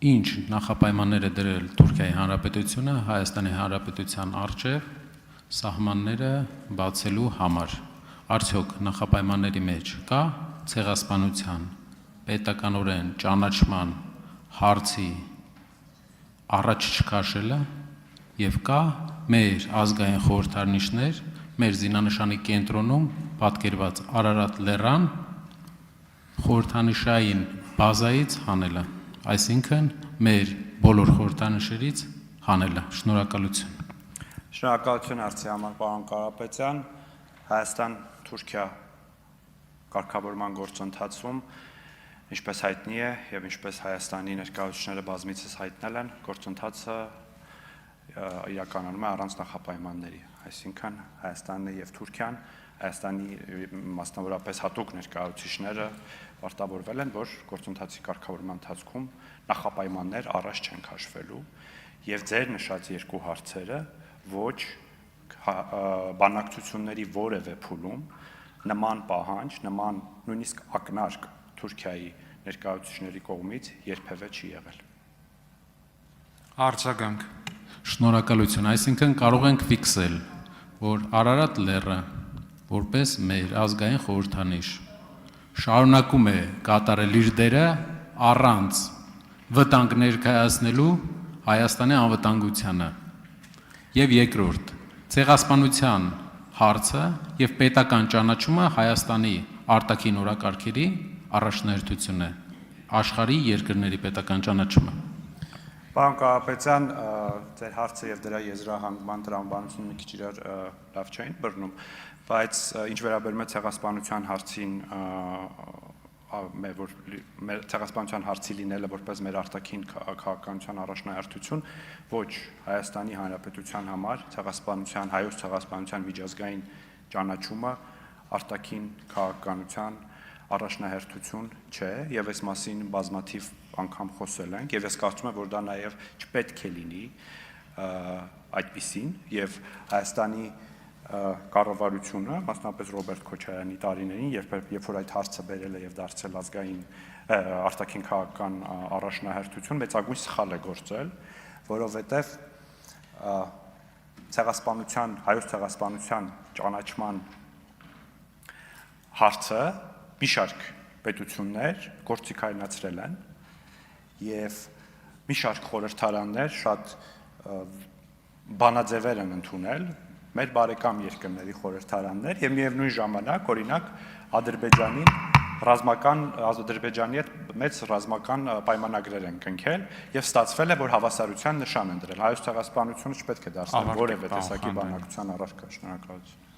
ինչ նախապայմաններ է դրել Թուրքիայի Հանրապետությունը Հայաստանի Հանրապետության առջև սահմանները բացելու համար։ Արդյոք նախապայմանների մեջ կա ցեղասպանության, պետականորեն ճանաչման հարցի առաջ չքաշելը եւ կա մեր ազգային խորհրդանիշներ մեր զինանշանի կենտրոնում պատկերված Արարատ լեռան խորհրդանիշային բազայից հանելը, այսինքն մեր բոլոր խորհրդանիշերից հանելը։ Շնորհակալություն։ Շնորհակալություն հարցի համար, պարոն Կարապետյան։ Հայաստան-Թուրքիա կարգավորման գործընթացում, ինչպես հայտնի է եւ ինչպես Հայաստանի ներկայացուցիչները բազմիցս հայտնել են, գործընթացը իրականանում է առանց նախապայմանների, այսինքն Հայաստանն եւ Թուրքիան, Հայաստանի մասնավորապես հատուկ ներկայացուցիչները պարտավորվել են, որ գործընթացի կարգավորման ընթացքում նախապայմաններ առաջ չեն քաշվելու եւ ձեր նշած երկու հարցերը ոչ բանակցությունների որևէ փուլում նման պահանջ, նման նույնիսկ ակնարկ Թուրքիայի ներկայացուցիչների կողմից երբևէ չի եղել։ Արձագանք։ Շնորհակալություն, այսինքն կարող ենք ֆիքսել, որ Արարատ լեռը որպես մեր ազգային խորհրդանիշ շարունակում է կատարել իր դերը առանց վտանգ ներկայացնելու Հայաստանի անվտանգությանը։ Եվ երկրորդ, ցեղասպանության հարցը եւ պետական ճանաչումը Հայաստանի արտաքին օրակարգերի առաջնահերթություն է, աշխարհի երկրների պետական ճանաչումը։ Պարոն Կարապետյան, ձեր հարցը եւ դրա եզրահանգման տրամաբանությունը մի քիչ իրար լավ չէին բռնում, բայց ինչ վերաբերում է ցեղասպանության հարցին, որ ցեղասպանության հարցի լինելը որպես մեր արտաքին քաղաքականության առաջնահերթություն, ոչ Հայաստանի Հանրապետության համար ցեղասպանության, հայոց ցեղասպանության միջազգային ճանաչումը արտաքին քաղաքականության առաջնահերթություն չէ եւ այս մասին բազմաթիվ անգամ խոսել ենք եւ ես կարծում եմ, որ դա նաեւ չպետք է լինի այդպիսին եւ Հայաստանի կառավարությունը, մասնավորապես Ռոբերտ Քոչարյանի տարիներին, երբ որ այդ հարցը բերել է եւ դարձել ազգային արտաքին քաղաքական առաջնահերթություն, մեծագույն սխալ է գործել, որովհետեւ ցեղասպանության, հայոց ցեղասպանության ճանաչման հարցը մի շարք պետություններ գործիքայնացրել են եւ մի շարք խորհրդարաններ շատ բանաձևեր են ընդունել մեր բարեկամ երկրների խորհրդարաններ եւ միևնույն ժամանակ օրինակ Ադրբեջանի հետ մեծ ռազմական պայմանագրեր են կնքել եւ ստացվել է, որ հավասարության նշան են դրել։ Հայոց ցեղասպանությունը չպետք է դարձնել որևէ տեսակի բանակցության առարկա։ Շնորհակալություն։